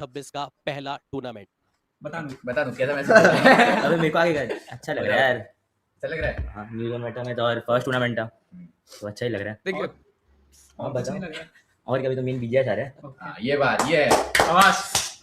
2026 का पहला टूर्नामेंट। बता दूं कैसा मैच अबे मेरे को आगे अच्छा लग रहा है यार। अच्छा लग रहा है। हाँ न्यू ईयर मेटा में तो और फर्स्ट टूर्नामेंट था तो अच्छा ही लग रहा है। देखिए और बताओ और क्या, अभी तो मेन बीजीएस आ रहा है। हाँ ये बात ये है आवाज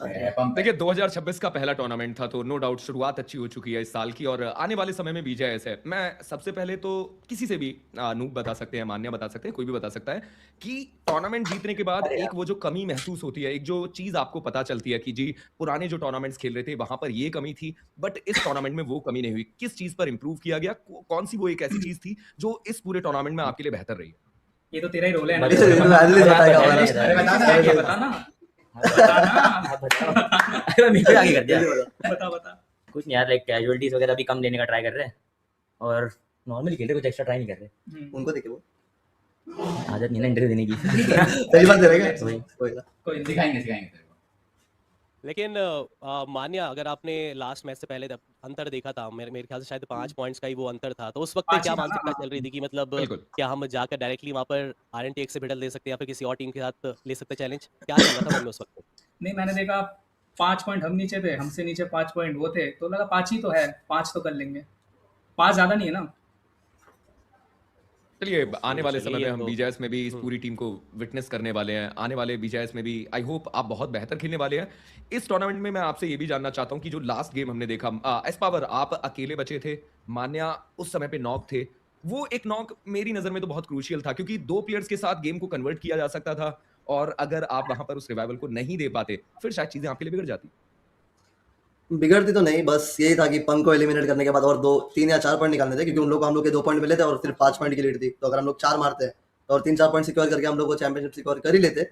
पंप है। देखिए 2026 का पहला टूर्नामेंट था तो नो डाउट शुरुआत अच्छी हो चुकी है इस साल की और आने वाले समय में बीजेएस है। मैं सबसे पहले तो किसी से भी अनूप बता सकते हैं, मान्या बता सकते हैं, कोई भी बता सकता है कि टूर्नामेंट जीतने के बाद एक वो जो कमी महसूस होती है, एक जो चीज आपको पता चलती है कि जी पुराने जो टूर्नामेंट्स खेल रहे थे वहां पर ये कमी थी बट इस टूर्नामेंट में वो कमी नहीं हुई। किस चीज पर इंप्रूव किया गया, कौन सी वो एक ऐसी चीज थी जो इस पूरे टूर्नामेंट में आपके लिए बेहतर रही है? ये तो तेरा ही रोल है। अरे बता बताना अरे मेरे को आगे कर दिया। बता कुछ नहीं यार, लाइक कैजुअलिटीज वगैरह भी कम लेने का ट्राई कर रहे हैं और नॉर्मली खेल रहे, कुछ एक्स्ट्रा ट्राई नहीं कर रहे। उनको देखे वो आदत नहीं ना इंटरव्यू देने की। पहली बार दे रहे हैं कोई सिखाएंगे तेरे को। लेकिन मान्या, अगर आपने लास्ट मैच से पहले अंतर देखा था, मेरे ख्याल से शायद 5 पॉइंट्स का ही वो अंतर था, तो उस वक्त पे क्या मानसिकता चल रही थी कि मतलब क्या हम जाकर डायरेक्टली वहां पर आरएनटीएक्स से भिड़ल दे सकते हैं या फिर किसी और टीम के साथ ले सकते हैं चैलेंज? क्या चल रहा था मन में उस वक्त? नहीं, मैंने देखा 5 पॉइंट हम नीचे थे, हमसे नीचे 5 पॉइंट वो थे, तो लगा 5 ही तो है, 5 तो कर लेंगे, 5 ज्यादा नहीं है ना। चलिए आने वाले समय में हम बीजेएस में भी इस पूरी टीम को विटनेस करने वाले हैं। आने वाले बीजेएस में भी आई होप आप बहुत बेहतर खेलने वाले हैं। इस टूर्नामेंट में मैं आपसे ये भी जानना चाहता हूं कि जो लास्ट गेम हमने देखा, एस पावर आप अकेले बचे थे, मान्या उस समय पे नॉक थे। वो एक नॉक मेरी नजर में तो बहुत क्रूशियल था क्योंकि 2 प्लेयर्स के साथ गेम को कन्वर्ट किया जा सकता था और अगर आप वहां पर उस रिवाइवल को नहीं दे पाते फिर शायद चीजें आपके लिए बिगड़ जाती। बिगड़ती तो नहीं, बस यही था कि पंक को एलिमिनेट करने के बाद और 2 3 या 4 पॉइंट निकालने थे क्योंकि उन लोग को हम लोग के 2 पॉइंट मिले थे और सिर्फ 5 पॉइंट की लीड थी। तो अगर हम लोग 4 मारते और 3-4 पॉइंट सिक्योर करके हम लोग को चैंपियनशिप सिक्योर कर ही लेते।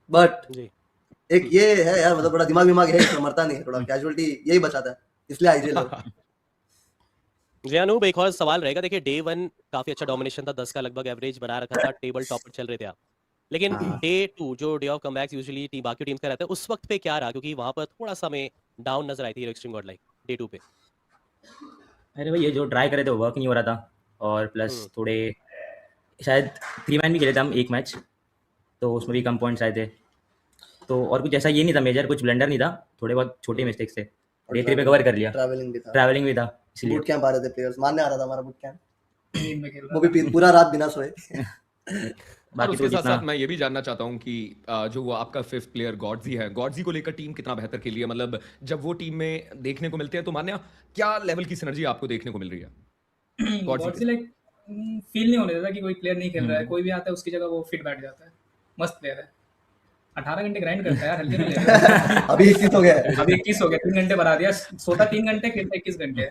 बट एक ये है यार, मतलब बड़ा दिमाग है, इसमें मरता नहीं है, थोड़ा कैजुअलिटी यही बचाता है, इसलिए आईजीएल जी अनूप, एक और सवाल रहेगा। देखिए डे 1 काफी अच्छा डोमिनेशन था, 10 का लगभग एवरेज बना रखा था, टेबल टॉपर चल रहे थे आप, लेकिन डे 2 जो day of comebacks usually team बाकी टीम्स का रहता है, उस वक्त पे क्या रहा? क्योंकि वहां पर थोड़ा सा में डाउन नजर आई थी एक्सट्रीम गॉड लाइक डे 2 पे। अरे भाई ये जो ट्राई करे थे वर्क नहीं हो रहा था और प्लस थोड़े शायद 3 मैन भी खेले थे हम एक मैच, तो उसमें भी कम पॉइंट्स आए थे। तो और कुछ ऐसा ये नहीं था मेजर, कुछ ब्लंडर नहीं था, थोड़े बहुत छोटे मिस्टेक्स थे। डे 3 पे कवर कर लिया। ट्रैवलिंग भी था इसलिए बूट कैंप आ रहे थे प्लेयर्स, मानने आ रहा था हमारा बूट कैंप, टीम में खेल रहा वो भी पूरा रात बिना सोए। और उसके साथ साथ मैं ये भी जानना चाहता हूं कि जो वो आपका 5th प्लेयर गॉडजी है, गॉडजी को लेकर टीम कितना बेहतर खेली है? मतलब जब वो टीम में देखने को मिलते हैं तो मान्या क्या लेवल की सिनर्जी आपको देखने को मिल रही है? गॉडजी लाइक फील नहीं होने देता कि कोई प्लेयर नहीं खेल रहा है, कोई भी आता है उसकी जगह वो फिट बैठ जाता है, मस्त प्लेयर है। 18 घंटे ग्राइंड करता है यार, हल्के में ले। अभी 21 हो गया, अभी 21 हो गया, 3 घंटे बढ़ा दिया, सोता 3 घंटे, खेलता 21 घंटे।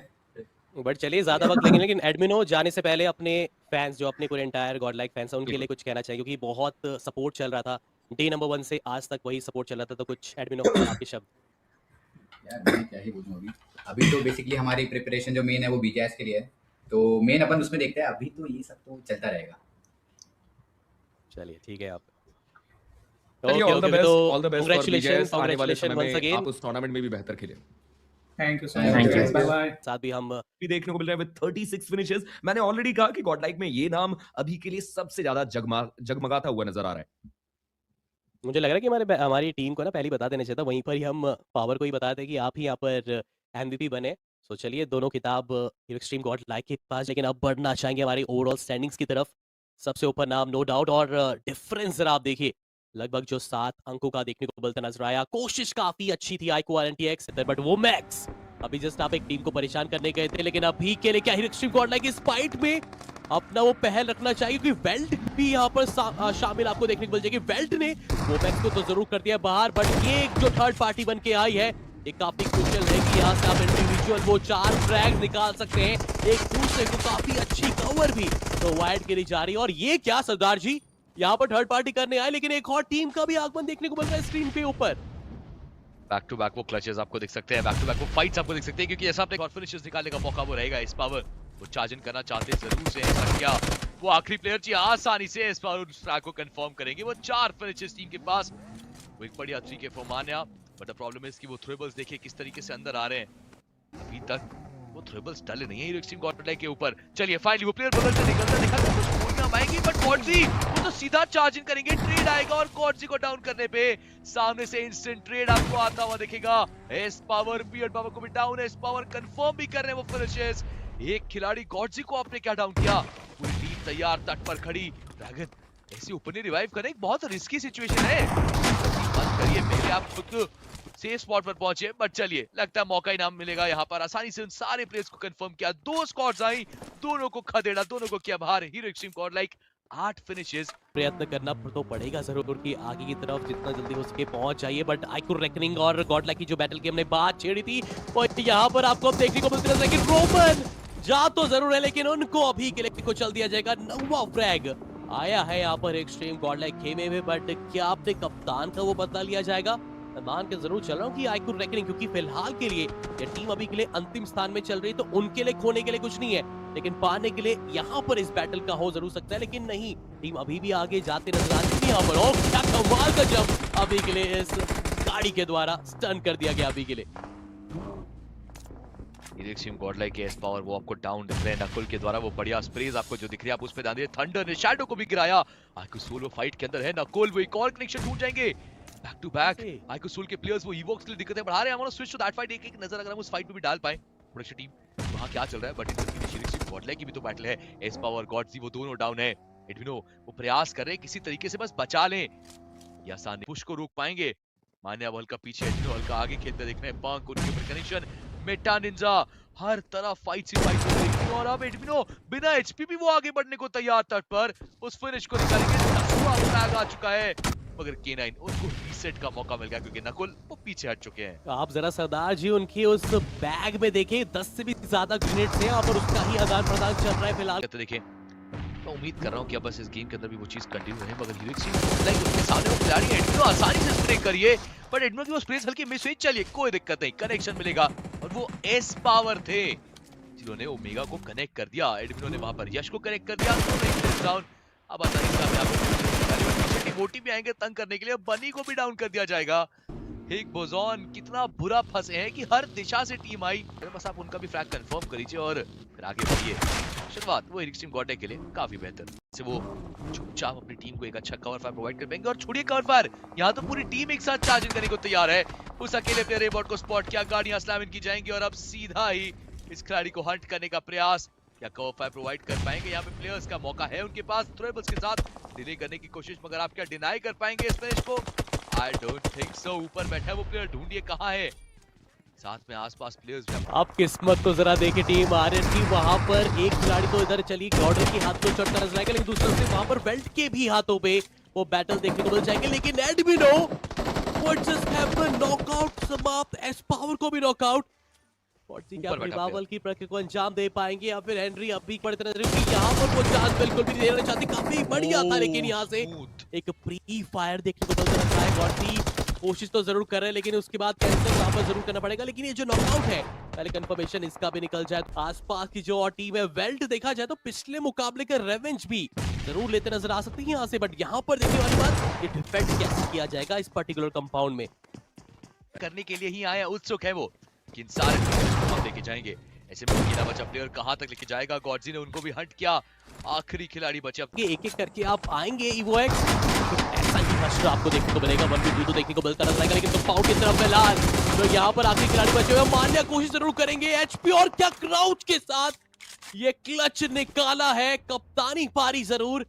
बट चलिए ज्यादा वक्त लगे, लेकिन एडमिनो जाने से पहले अपने फैंस, जो अपने पूरे एंटायर गॉड लाइक फैंस हैं, उनके लिए कुछ कहना चाहिए क्योंकि बहुत सपोर्ट चल रहा था डे नंबर 1 से आज तक, वही सपोर्ट चल रहा था, तो कुछ एडमिनो आपके शब्द। यार मैं क्या ही बोलूं, अभी तो बेसिकली हमारी प्रिपरेशन जो मेन है वो बीजेएस के लिए है, तो मेन अपन उसमें देखते हैं। अभी तो ये सब तो चलता रहेगा। चलिए ठीक है, आप ऑल द बेस्ट कांग्रेचुलेशंस आने वाले समय वंस में अगेन, आप उस टूर्नामेंट में भी बेहतर खेलें। Thank you so much, bye bye. साथ भी हम भी देखने को मिल रहा है विद 36 फिनिशेस। मैंने ऑलरेडी कहा कि गॉड लाइक में ये नाम अभी के लिए सबसे ज्यादा जगमगाता हुआ नजर आ रहा है। मुझे लग रहा है कि हमारी टीम को ना पहले बता देना चाहिए था, वहीं पर ही हम पावर को ही बता दें कि आप ही यहाँ पर एमवीपी बने। सो चलिए दोनों खिताब एक्सट्रीम गॉड लाइक के पास, लेकिन अब बढ़ना चाहेंगे हमारी ओवरऑल स्टैंडिंग्स की तरफ। सबसे ऊपर नाम नो डाउट, और डिफरेंस जरा आप देखिए, लगभग जो 7 अंकों का देखने को मिलता नजर आया। कोशिश काफी अच्छी थी आईको आरएनटीएक्स, बट वो मैक्स अभी जस्ट आप एक टीम को परेशान करने गए थे, लेकिन अभी के लिए क्या एक्सट्रीम गॉड लाइक इस फाइट में अपना वो पहल रखना चाहिए क्योंकि वेल्ट भी यहाँ पर शामिल आपको देखने को मिल जाएगी। वेल्ट ने वो मैक्स को तो जरूर कर दिया बाहर, बट ये जो थर्ड पार्टी बन के आई है ये काफी क्रूशियल है कि यहाँ से आप इंडिविजुअल वो 4 फ्रैग निकाल सकते हैं, एक दूसरे को काफी अच्छी कवर भी प्रोवाइड करी जा रही है। और ये क्या सरदार जी, यहाँ पर थर्ड पार्टी करने आए, लेकिन एक और टीम का भी आगमन देखने को मिल रहा है स्क्रीन के ऊपर। बैक टू बैक वो क्लचेस आपको दिख सकते हैं, बैक टू बैक वो फाइट्स आपको दिख सकते हैं, क्योंकि ऐसा अपने फिनिशेस निकालने का मौका वो रहेगा इस पावर। वो चार्ज इन करना चाहते जरूर से हैं, क्या वो आखिरी प्लेयर जी आसानी से इस पावर उस ट्रैक को कंफर्म करेंगे। वो 4 फिनिशेस टीम के पास, वो एक बढ़िया 3K for Manya, but the problem is कि वो थ्रिबल्स देखिए किस तरीके से अंदर आ रहे हैं। अभी तक वो थ्रिबल्स डले नहीं है एक्सट्रीम गॉड के ऊपर। चलिए फाइनली वो प्लेयर बगल से निकलता दिखा, कुछ गोलियां आएंगी, बट गॉडजी वो तो सीधा चार्ज इन करेंगे, ट्रेड आएगा और गॉडजी को डाउन करने पे सामने से इंस्टेंट ट्रेड आपको आता हुआ दिखेगा। एस पावर बियर्ड पावर को भी डाउन, एस पावर कंफर्म भी कर रहे हैं वो फिनिशेस। एक खिलाड़ी गॉडजी को आपने क्या डाउन किया, पूरी टीम तैयार तट पर खड़ी। ड्रैगन ऐसी ओपनली रिवाइव करना एक बहुत रिस्की सिचुएशन है, मत करिए, पहले आप खुद सेफ स्पॉट पर पहुंचे, बट चलिए लगता है मौका ही नाम मिलेगा यहाँ पर। आसानी से उन सारे प्लेयर्स को कंफर्म किया, 2 स्क्वाड्स आई, दोनों को खदेड़ा, दोनों को किया बाहर। Hero extreme God like 8 finishes. प्रयत्न करना तो पड़ेगा जरूर कि आगे की तरफ जितना जल्दी हो सके पहुंच जाइए, बट आइकू रेकनिंग और गॉडलाइक की जो बैटल की हमने बात छेड़ी थी वो यहाँ पर आपको देखने को मिलती है। लेकिन रोमन जा तो जरूर है, लेकिन उनको अभी के लिए को चल दिया जाएगा। 9वां फ्रैग आया है यहाँ पर एक्सट्रीम गॉडलाइक खेमे में, बट क्या आपने कप्तान का वो बदला लिया जाएगा? मैं मान के जरूर चल रहा हूँ कि आइकू रेकनिंग, क्योंकि फिलहाल के लिए ये टीम अभी के लिए अंतिम स्थान में चल रही है, तो उनके लिए खोने के लिए कुछ नहीं है, लेकिन पाने के लिए यहाँ पर इस बैटल का हो जरूर सकता है। लेकिन नहीं, टीम अभी भी आगे जाते नजर आ रही है यहाँ पर। और क्या कमाल का जंप अभी के लिए इस गाड़ी के द्वारा स्टन कर दिया गया अभी के लिए। एक्सट्रीम गॉडलाइक के एस पावर वो आपको डाउन दिख रहे हैं नकुल के द्वारा, वो बढ़िया स्प्रेज आपको जो दिख रही है आप उस पे ध्यान दीजिए। थंडर ने शैडो को भी गिराया, आइकू सोलो फाइट के अंदर है नकुल, वो एक और कनेक्शन ढूंढ जाएंगे। बैक टू बैक आइकू सोल के प्लेयर्स वो इवोक्स के लिए दिक्कतें बढ़ा रहे हैं। हम स्विच टू दैट फाइट, एक नजर अगर हम उस फाइट पे भी डाल पाए प्रोडक्शन टीम वहां क्या चल रहा है, बट इनकी गॉडलाइक की भी तो बैटल है। एस पावर गॉडजी वो दोनों डाउन है। एडविनो वो प्रयास कर रहे हैं किसी तरीके से बस बचा लें, या सामने पुश को रोक पाएंगे। मान्या हल्का पीछे, एडविनो हल्का आगे खेलते दिख रहे हैं। पंक उनके ऊपर कनेक्शन, मेटा निंजा हर तरफ फाइट ही फाइट हो रही है। और अब एडविनो बिना एचपी भी वो आगे बढ़ने को तैयार तट पर उस फिनिश को निकालेंगे। फ्लैग आ चुका है, मगर K9 उनको रीसेट का मौका मिल गया क्योंकि नकुल वो पीछे हट चुके हैं। आप जरा सरदार जी उनकी उस बैग में देखें, 10 से भी ज्यादा ग्रेनेड्स हैं यहाँ पर, उसका ही आदान प्रदान चल रहा है फिलहाल। तो देखें, मैं उम्मीद कर रहा हूँ कि अब बस इस गेम के अंदर भी वो चीज कंटिन्यू रहे, मगर हीरो एक्सट्रीम लाइक उसके सामने वो खिलाड़ी है एडमिनो, आसानी से स्प्रे करिए, बट एडमिनो की वो स्प्रे हल्की मिस हुई, चलिए कोई दिक्कत नहीं, कनेक्शन मिलेगा। और वो एस पावर थे जिन्होंने ओमेगा को कनेक्ट कर दिया, एडमिनो ने वहां पर यश को कनेक्ट कर दिया। अब आसानी से मोटी भी आएंगे तंग करने के लिए, बनी को भी डाउन कर दिया जाएगा। एक बोजॉन कितना बुरा फंसे हैं कि हर दिशा से टीम आई, बस आप उनका भी फ्रैग कंफर्म कर लीजिए और फिर आगे बढ़िए। शुरुआत वो एक्सट्रीम गॉडलाइक के लिए काफी बेहतर से वो चुपचाप अपनी टीम को एक अच्छा कवर फायर प्रोवाइड कर पाएंगे। और छोड़िए कवर फायर, यहाँ तो पूरी टीम एक साथ चार्ज करने को तैयार है। उस अकेले प्लेयर एबॉट को स्पॉट किया, गाड़ियां स्लैम इन की जाएंगी और अब सीधा ही इस खिलाड़ी को हंट करने का प्रयास, या कवर फायर प्रोवाइड कर पाएंगे। यहाँ पे प्लेयर्स का मौका है उनके पास, थ्रोएबल्स के साथ डिले करने की कोशिश, मगर आप क्या डिनाई कर पाएंगे इस फिनिश को? I don't think so. ऊपर बैठा वो प्लेयर, ढूंढिए कहाँ है, साथ में आसपास प्लेयर्स भी। अब किस्मत को जरा देखे टीम आर्यन की, वहां पर एक खिलाड़ी तो इधर चली गॉर्डन के हाथ को चढ़ता नजर आएगा, लेकिन दूसरी तरफ से वहां पर बेल्ट के भी हाथों पे वो बैटल देखने को मिल जाएंगे। लेकिन एडमिनो व्हाट जस्ट हैपेंड, नॉकआउट समाप्त, एस पावर को भी नॉकआउट। क्या बावल की प्रक्रिया को अंजाम दे पाएंगे या फिर हेनरी अब भी पड़ते नजर, यहाँ पर वो चांस बिल्कुल भी नहीं देना चाहती, काफी बढ़िया था, लेकिन यहाँ से एक प्री फायर देखने को मिल रहा है। गॉडजी कोशिश तो जरूर कर रहे हैं, लेकिन उसके बाद कैंसिल यहाँ पर जरूर करना पड़ेगा। लेकिन ये जो नॉकआउट है, पहले कंफर्मेशन इसका भी निकल जाए। आसपास की जो और टीम है, वेल्ट देखा जाए तो पिछले मुकाबले का रेवेंज भी जरूर लेते नजर आ सकते हैं यहाँ से, बट यहाँ पर देखने वाली बात, ये डिफेंड कैसे किया जाएगा इस पर्टिकुलर कंपाउंड में करने के लिए ही आया, उत्सुक है वो कि इन सारे प्लेयर्स को हम लेके जाएंगे। ऐसे में अकेला बचा प्लेयर कहां तक लेके जाएगा? गॉडजी ने उनको भी हंट किया, आखिरी खिलाड़ी बचे। अब एक एक करके आप आएंगे इवोएक्स, ऐसा ही हश्र आपको देखने को मिलेगा, 1v2 तो देखने को मिलता नजर आएगा। लेकिन कंपाउंड की तरफ फिलहाल तो यहाँ पर आखिरी खिलाड़ी बचे हुए, मान्या कोशिश जरूर करेंगे एचपी, और क्या क्राउच के साथ ये क्लच निकाला है, कप्तानी पारी जरूर।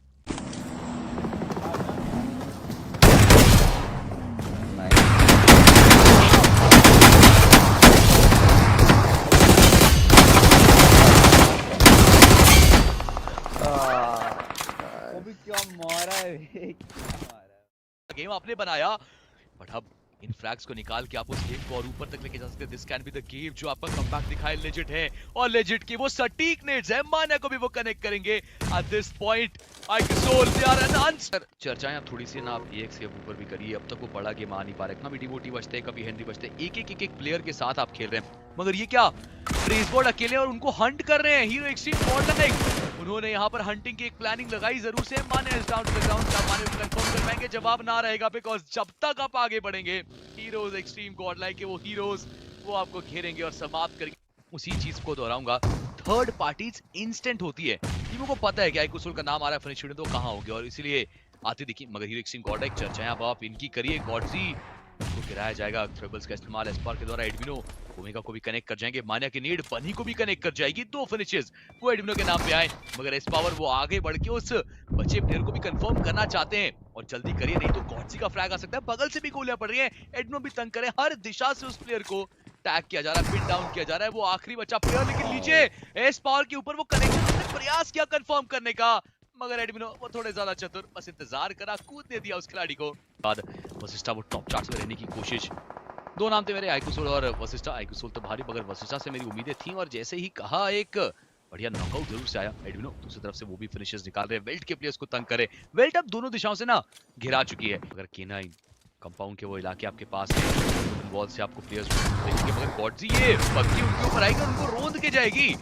गेम आपने बनाया, बट अब इन फ्रैग्स को निकाल के आप उस गेम को और ऊपर तक लेके जा सकते हैं। This can be the game जो आपका कमबैक दिखाए लेजिट है, और लेजिट की वो सटीक नेट्स है, मान्या को भी वो कनेक्ट करेंगे। एट दिस पॉइंट आइकसोल दे आर एन आंसर। चर्चाएं आप थोड़ी सी ना आप EX के ऊपर भी करिए, अब तक वो बड़ा गेम आ नहीं पा रहा है, कभी डिवोटी बचते हैं, कभी हेनरी बचते हैं, एक प्लेयर के साथ आप खेल रहे हैं, मगर ये क्या ट्रेसबोर्ड अकेले और उनको हंट कर रहे हैं। हीरो एक्सट्रीम गॉडलाइक उन्होंने यहाँ पर हंटिंग की एक प्लानिंग लगाई जरूर से। Manya is down to the ground, क्या मान्या कंफर्म कर पाएंगे? जवाब ना रहेगा, बिकॉज़ जब तक आप आगे बढ़ेंगे हीरोज एक्सट्रीम गॉडलाइक के वो हीरोज वो आपको घेरेंगे और समाप्त करेंगे। उसी चीज को दोहराऊंगा, थर्ड पार्टीज इंस्टेंट होती है, टीमों को पता है कि आइकुसुल का नाम आ रहा है फिनिश तो कहां होगी, और इसीलिए आते दिखी, मगर हीरो एक्सट्रीम गॉड एक चर्चा है, अब आप इनकी करिए गॉडजी को गिराया जाएगा। ट्रिबल्स का इस्तेमाल एस्पार के द्वारा, एडमिनो ओमेगा को भी कनेक्ट कर जाएंगे, मान्या की नीड बनी को भी कनेक्ट कर जाएगी। 2 फिनिशेस वो एडमिनो के नाम पे आए, मगर एस्पावर वो आगे बढ़ के उस बचे प्लेयर को भी कंफर्म करना चाहते हैं और जल्दी करिए, नहीं तो गॉडजी का फ्रैग आ सकता है। बगल से भी गोलियां पड़ रही हैं, एडमिनो भी तंग करे, हर दिशा से उस प्लेयर को टैग किया जा रहा है, पिन डाउन किया जा रहा है। वो आखिरी बचा प्लेयर, लेकिन नीचे एस्पावर के ऊपर वो कनेक्शन उसने प्रयास किया कंफर्म करने का, मगर एडमिनो वो थोड़े ज्यादा चतुर, बस इंतजार करा, कूद दे दिया उस खिलाड़ी को। बाद वशिष्ठा वो टॉप चार्ट्स में रहने की कोशिश, 2 नाम थे मेरे, आइकुसोल और वशिष्ठा। आइकुसोल तो भारी, मगर वशिष्ठा से मेरी उम्मीदें थी और जैसे ही कहा एक बढ़िया नॉकआउट जरूर से आया एडमिनो। दूसरी तरफ से वो भी फिनिशेस निकाल रहे हैं, वेल्ट के प्लेयर्स को तंग करे, वेल्ट अब दोनों दिशाओं से ना घिरा चुकी है। अगर केनाइन कंपाउंड के वो इलाके आपके पास है, वॉल से आपको प्लेयर्स देखेंगे, मगर गॉडजी ये पक्की उनके ऊपर आएगी और उनको रोंद के जाएगी।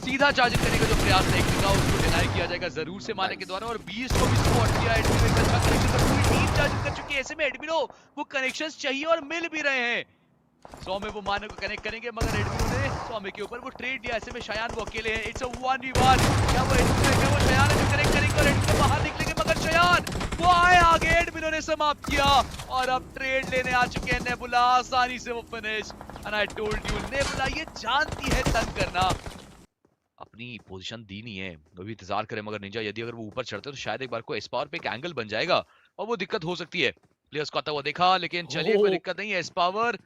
सीधा चार्जिंग करने का जो प्रयास देखने उसको डिनाई किया जाएगा जरूर से माने के द्वारा, और 20 को भी स्पॉट किया एडमिनो। एक अच्छा कनेक्शन पर पूरी टीम चार्जिंग कर चुकी है, ऐसे में एडमिनो वो कनेक्शंस चाहिए और मिल भी रहे हैं। 100 में वो माने को कनेक्ट करेंगे, मगर एडमिनो ने 100 में के ऊपर वो ट्रेड दिया, ऐसे में शयान वो अकेले हैं। इट्स अ 1v1, क्या वो एडमिनो है, क्या वो शयान है जो कनेक्ट करेंगे और एडमिनो बाहर निकलेंगे, मगर शयान वो आए आगे, एडमिनो ने समाप्त किया और अब ट्रेड लेने आ चुके हैं नेबुला, आसानी से वो finish. And I told you nebula ये जानती है तंग करना, अपनी पोजीशन दी नहीं है, अभी इंतजार करें। मगर निंजा यदि अगर वो ऊपर चढ़ते तो शायद एक बार को एस्पावर पे एक एंगल बन जाएगा और वो दिक्कत हो सकती है। प्लेयर्स को आता हुआ देखा, लेकिन चलिए कोई दिक्कत नहीं है। एस्पावर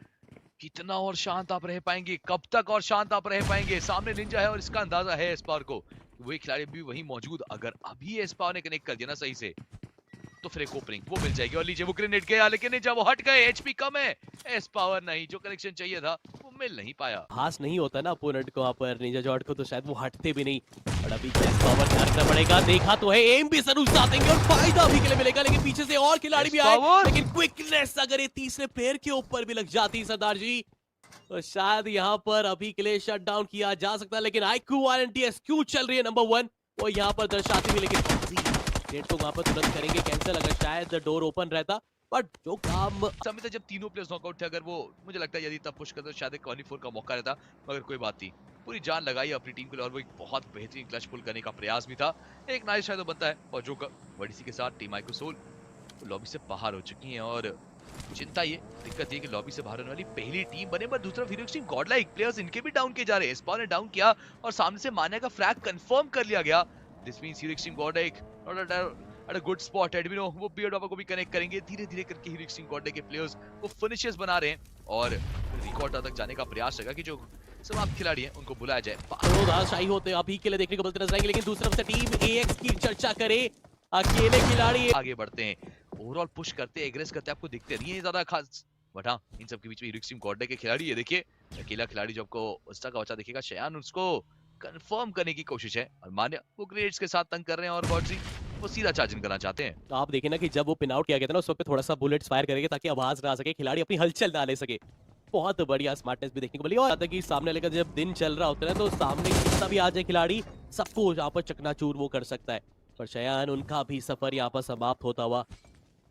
कितना और शांत आप रह पाएंगे, कब तक और शांत आप रह पाएंगे? सामने निंजा है और इसका अंदाजा है एस्पावर को, वही खिलाड़ी भी वही मौजूद। अगर अभी एस्पावर ने कनेक्ट कर दिया ना सही से, तो फिर एक ओपनिंग वो मिल जाएगी। और लीजिए वो ग्रेनेड गया, लेकिन निंजा वो हट गए, एचपी कम है, एस्पावर नहीं, जो कनेक्शन चाहिए था वो मिल नहीं पाया। खास नहीं होता ना अपोनेंट को वहाँ पर निंजा जॉर्ड को, तो शायद वो हटते भी नहीं। और अभी एस्पावर ध्यान रखना पड़ेगा, देखा तो है एम भी जरूर साथ देंगे और फायदा अभी के लिए मिलेगा, लेकिन पीछे से और खिलाड़ी भी आए, लेकिन क्विकनेस अगर ये तीसरे प्लेयर के ऊपर भी लग जाती सरदार जी, तो शायद यहाँ पर अभी के लिए शट डाउन किया जा सकता है। लेकिन आईक्यू आरएनटीएसक्यू चल रही है नंबर 1, वो यहाँ पर दर्शाती भी, लेकिन गेट को वहां पर तुरंत करेंगे कैंसिल, अगर शायद डोर ओपन रहता। बट जो काम समय तक जब तीनों प्लेयर्स नॉकआउट थे, अगर वो मुझे लगता है यदि तब पुश करते तो शायद एक 1v4 का मौका रहता, मगर कोई बात नहीं, पूरी जान लगाई अपनी टीम के लिए और वो एक बहुत बेहतरीन क्लच पुल करने का प्रयास भी था। एक नाइस शायद बनता है, और जो वडीसी के साथ टीम आइकोसोल लॉबी से बाहर हो चुकी है। और चिंता ये दिक्कत ये कि लॉबी से बाहर होने वाली पहली टीम बने, पर दूसरा हीरो एक्सट्रीम गॉडलाइक प्लेयर्स इनके भी डाउन किए जा रहे हैं। स्पॉन ने डाउन किया और सामने से मान्या का फ्रैग कंफर्म कर लिया गया। This means hero extreme godlike at a good spot. एडमिनो वो बियर्ड बाबा को भी कनेक्ट करेंगे, धीरे धीरे करके हीरो एक्सट्रीम गॉडलाइक के प्लेयर्स वो फिनिशेस बना रहे हैं और रिकॉर्ड तक जाने का प्रयास रहेगा कि जो समाप्त खिलाड़ी हैं उनको बुलाया जाए। शाही होते अभी के लिए देखने को मिलते नजर आएंगे, लेकिन दूसरी तरफ से टीम एएक्स की चर्चा करे, अकेले खिलाड़ी आगे बढ़ते हैं, ओवरऑल पुश करते, एग्रेस करते, आपको दिखते नहीं है ज्यादा खास, बट हाँ इन सब के बीच में हीरो एक्सट्रीम गॉडलाइक के खिलाड़ी है। देखिए अकेला खिलाड़ी जो आपको उस्ता का बच्चा दिखेगा, शयान उसको कंफर्म करने की कोशिश है और मान्या वो ग्रेड्स के साथ तंग कर रहे हैं और गॉडजी वो सीधा चार्जिंग करना चाहते हैं। तो आप देखें ना कि जब वो पिन आउट किया गया था ना, उस वक्त थोड़ा सा बुलेट्स फायर करेंगे ताकि आवाज ना आ सके, खिलाड़ी अपनी हलचल ना ले सके। बहुत बढ़िया स्मार्टनेस भी देखने को मिली। और आता कि सामने लेकर जब दिन चल रहा होता है तो सामने कितना भी आ जाए खिलाड़ी, सबको यहाँ पर चकनाचूर वो कर सकता है। पर शयान उनका भी सफर यहाँ पर समाप्त होता हुआ।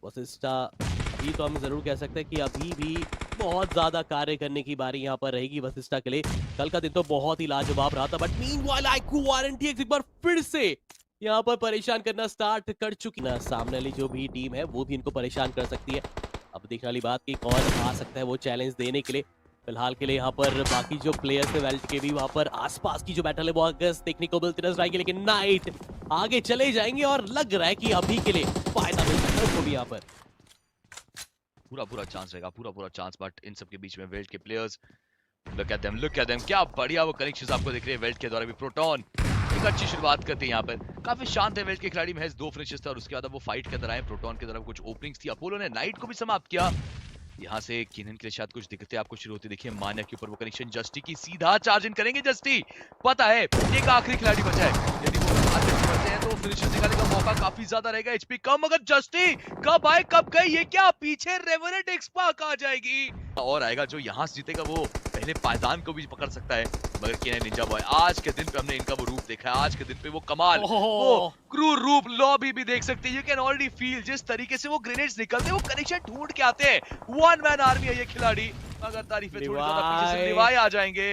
वशिष्ठा अभी तो हम जरूर कह सकते हैं कि अभी भी बहुत ज्यादा कार्य करने की बारी यहाँ पर रहेगी वशिष्ठा के लिए। कल का दिन तो बहुत ही लाजवाब रहा था, बट मीनवाइल आईक्यू आरएनटीएक्स एक बार फिर से यहाँ पर परेशान करना स्टार्ट कर चुकी है। सामने वाली जो भी टीम है वो भी इनको परेशान कर सकती है। अब देखने वाली बात कि कौन आ सकता है वो चैलेंज देने के लिए। फिलहाल के लिए यहाँ पर बाकी जो प्लेयर्स है वेल्ट के भी वहाँ पर आसपास की जो बैटल है वो अगस्त देखने को मिलती नजर आएगी, लेकिन नाइट आगे चले जाएंगे और लग रहा है कि अभी के लिए फायदा मिल सकता है उनको भी यहाँ पर। पूरा चांस रहेगा, पूरा चांस, बट इन सब के बीच में वेल्ट के प्लेयर्स लुक एट देम, क्या बढ़िया वो कनेक्शंस आपको दिख रहे हैं। वेल्ट के द्वारा भी प्रोटॉन एक अच्छी शुरुआत करते हैं यहाँ पर, काफी शांत है वेल्ट के खिलाड़ी, महज 2 फिनिशेस थे और उसके बाद वो फाइट के अंदर आए। प्रोटॉन के तरफ कुछ ओपनिंग्स थी, अपोलो ने नाइट को भी समाप्त किया। यहाँ से किनन के लिए शायद कुछ दिक्कतें आपको शुरू होती देखिए। मान्या के ऊपर वो कनेक्शन, जस्टी की सीधा चार्ज इन करेंगे। जस्टी पता है एक आखिरी खिलाड़ी बचा है, यदि वो करते हैं तो फिनिशर्स निकालने का मौका काफी ज्यादा रहेगा। एचपी कम, मगर जस्टी कब आए कब गए, ये क्या पीछे रेवरेंट एक्सपार्क आ जाएगी और आएगा जो यहाँ से जीतेगा वो पहले पायदान को भी पकड़ सकता है। मगर केनाइन निंजा बॉय आज के दिन पे हमने इनका वो रूप देखा है, आज के दिन पे वो कमाल, वो क्रूर रूप लॉबी भी देख सकते हैं। यू कैन ऑलरेडी फील जिस तरीके से वो ग्रेनेड्स निकलते हैं, वो कनेक्शन ढूंढ के आते हैं। 1 मैन आर्मी है ये खिलाड़ी, मगर तारीफें थोड़ी ज्यादा पीछे से लिवाए आ जाएंगे।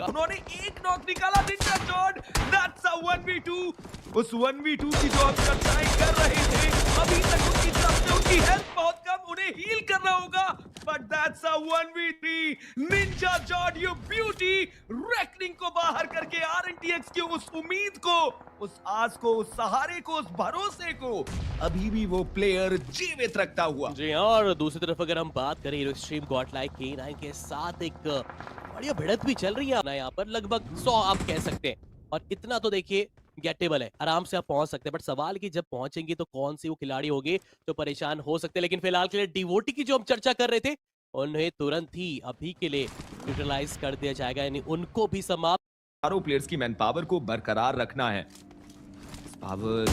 उन्होंने एक नॉक निकाला, निंजा जॉर्ड, दैट्स अ 1v2। उस 1v2 की जो हम चर्चाएं कर रहे थे अभी तक उनकी तरफ से उनकी हेल्थ बहुत कम, उन्हें हील करना होगा। But that's a 1v3 ninja जॉर्ड यू ब्यूटी रेकनिंग को बाहर करके RNTX की उस उम्मीद को, उस आस को, उस सहारे को, उस भरोसे को अभी भी वो प्लेयर जीवित रखता हुआ। जी हाँ, और दूसरी तरफ अगर हम बात करें हीरो एक्सट्रीम गॉडलाइक K9 के साथ एक बढ़िया भिड़ंत भी चल रही है ना, यहाँ पर लगभग 100 आप कह सकते हैं, और इतना तो देखिए गेटेबल है, आराम से आप पहुंच सकते हैं। बट सवाल की जब पहुंचेंगे तो कौन सी वो खिलाड़ी होगी जो परेशान हो सकते हैं। लेकिन फिलहाल के लिए डिवोटी की जो हम चर्चा कर रहे थे, उन्हें तुरंत ही अभी के लिए यूटिलाइज कर दिया जाएगा, यानी उनको भी समाप्त। चारों प्लेयर्स की मैन पावर को बरकरार रखना है। पावर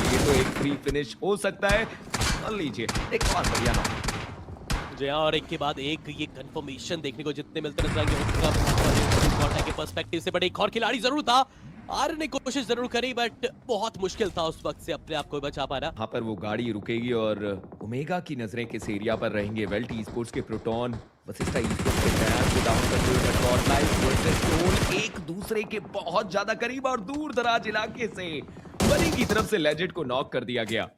ये तो एक फ्री फिनिश हो सकता है। कर लीजिए एक और बढ़िया नॉक। जी हाँ, और एक के बाद एक ये कंफर्मेशन देखने को जितने मिलते नजर आएंगे के पर्सपेक्टिव से, बट एक और खिलाड़ी जरूर था। आर ने कोशिश जरूर करी, बट बहुत मुश्किल था उस वक्त से अपने आप को बचा पाना। यहाँ पर वो गाड़ी रुकेगी और ओमेगा की नजरें किस एरिया पर रहेंगे। वेल्ट ई-स्पोर्ट्स के प्रोटॉन वशिष्ठा ई-स्पोर्ट्स के फैंस को डाउन करते हुए गॉडलाइक वर्सेस सोल एक दूसरे के बहुत ज्यादा करीब और दूर दराज इलाके से बनी की तरफ से लेजेंड को नॉक कर दिया गया।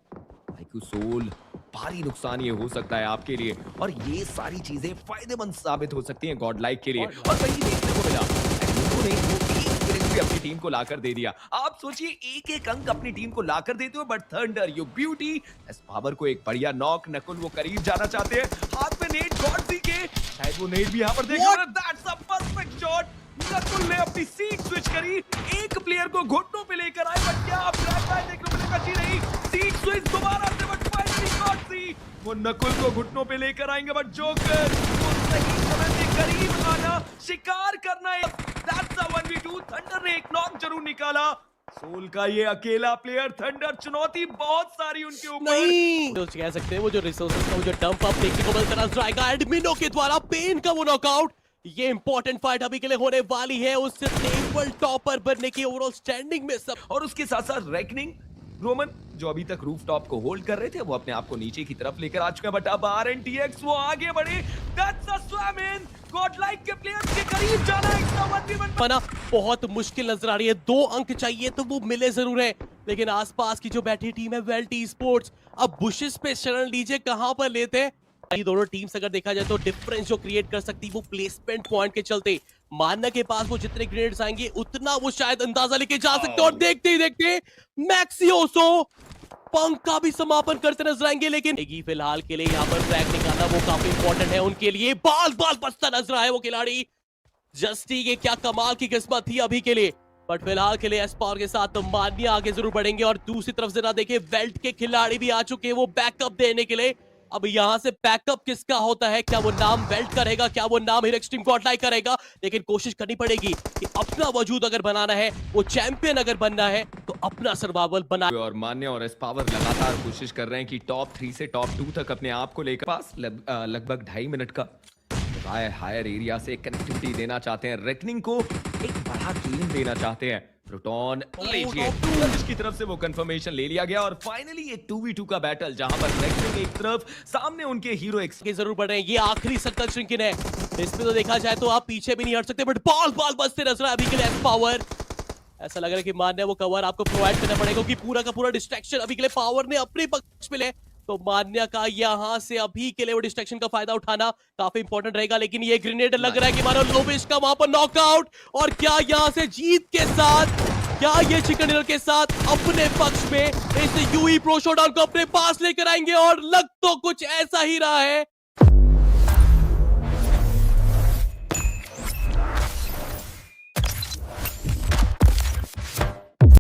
आईक्यू सोल भारी नुकसान ये हो सकता है आपके लिए, और ये सारी चीजें फायदेमंद साबित हो सकती हैं गॉडलाइक के लिए। और वही देखने को मिला, उन्होंने वो एक विकेट भी अपनी टीम को लाकर दे दिया। आप सोचिए एक एक अंक अपनी टीम को लाकर देते हो, but thunder you beauty S power को एक बढ़िया नॉक। नकुल वो करीब जाना चाहते हैं, हाथ में नेट गॉडजी के, शायद वो नेट भी यहाँ पर देखेगा। That's a perfect shot. Nakul ने अपनी सीट स्विच करी, एक प्लेयर को घुटनों पे लेकर आए, बट क्या ब्लैक लाइन देखने को मिलेगा? जी नहीं, सीट स्विच दोबारा से, बट फाइनली गॉडजी वो नकुल को घुटनों पे लेकर आएंगे, बट जोकर वो सही समय से करीब आना, शिकार करना है। That's a 1v2। थंडर ने एक नॉक जरूर निकाला। सोल का ये अकेला प्लेयर थंडर, चुनौती बहुत सारी उनके ऊपर। नहीं तो कह सकते हैं वो जो रिसोर्सेज का वो जो डंप अप देखने को मिलता नजर आएगा एडमिनो के द्वारा, पेन का वो नॉकआउट। ये इंपॉर्टेंट फाइट अभी के लिए होने वाली है उस टेबल टॉपर बनने की ओवरऑल स्टैंडिंग में सब। और उसके साथ साथ रेकनिंग रोमन जो अभी तक रूफटॉप को होल्ड कर रहे थे, वो अपने आप को नीचे की तरफ लेकर आ चुके हैं। बट अब RNTX वो आगे बढ़े। That's a slam in. Godlike के प्लेयर्स के करीब जाना बना बहुत मुश्किल नजर आ रही है। 2 अंक चाहिए तो वो मिले जरूर है, लेकिन आसपास की जो बैठी टीम है वेल्ट ई-स्पोर्ट्स, अब बुशेस पे शरण लीजिए कहां पर लेते हैं। ये दोनों टीम्स अगर देखा जाए तो डिफरेंस जो क्रिएट कर सकती वो प्लेसमेंट पॉइंट के चलते। मान्ना के पास वो जितने ग्रेनेड्स आएंगे उतना वो शायद अंदाजा लेके जा सकते हैं, और देखते ही देखते मैक्सियोसो पंख का भी समापन करते नजर आएंगे। लेकिन फिलहाल के लिए यहाँ पर ट्रैक निकालना वो काफी इंपॉर्टेंट है उनके लिए। बाल बाल बचता नजर आया वो खिलाड़ी जस्टी के, क्या कमाल की किस्मत थी अभी के लिए। बट फिलहाल के लिए एस पावर के साथ तो मान्या आगे जरूर बढ़ेंगे, और दूसरी तरफ से ना देखे वेल्ट के खिलाड़ी भी आ चुके हैं वो बैकअप देने के लिए। अब यहां से बैकअप किसका होता है? क्या वो नाम वेल्ट का रहेगा, क्या वो नाम हीरो एक्सट्रीम गॉडलाइक का रहेगा? लेकिन कोशिश करनी पड़ेगी कि अपना वजूद अगर बनाना है, वो चैंपियन अगर बनना है, तो अपना सर्वाइवल बना। और मान्य और एस पावर लगातार कोशिश कर रहे हैं कि टॉप 3 से टॉप 2 तक अपने आप को लेकर। पास लगभग 2.5 मिनट का हायर एरिया से कनेक्टिविटी देना चाहते हैं, रेकनिंग को एक बड़ा गेम देना चाहते हैं। प्रोटॉन लीजिए, की तरफ से वो कंफर्मेशन ले लिया गया, और फाइनली एक 2v2 का बैटल जहां पर रेकनिंग एक तरफ, सामने उनके हीरो एक्स के जरूर बढ़ रहे हैं। ये आखिरी सर्कल श्रिंकिन है, इसमें तो देखा जाए तो आप पीछे भी नहीं हट सकते, बट बाल बाल बचते नजर आए अभी के लिए एस पावर। ऐसा लग रहा है कि मान्य वो कवर आपको प्रोवाइड करना पड़ेगा, क्योंकि पूरा का पूरा डिस्ट्रैक्शन अभी के लिए पावर ने अपने पक्ष में ले। तो मान्या का यहाँ से अभी के लिए वो डिस्ट्रैक्शन का फायदा उठाना काफी इंपॉर्टेंट रहेगा। लेकिन ये ग्रेनेड लग रहा है कि मानो लोबिश का वहां पर नॉकआउट, और क्या यहाँ से जीत के साथ, क्या ये चिकन डिनर के साथ अपने पक्ष में इस यूई प्रो शोडाउन को अपने पास लेकर आएंगे? और लग तो कुछ ऐसा ही रहा है।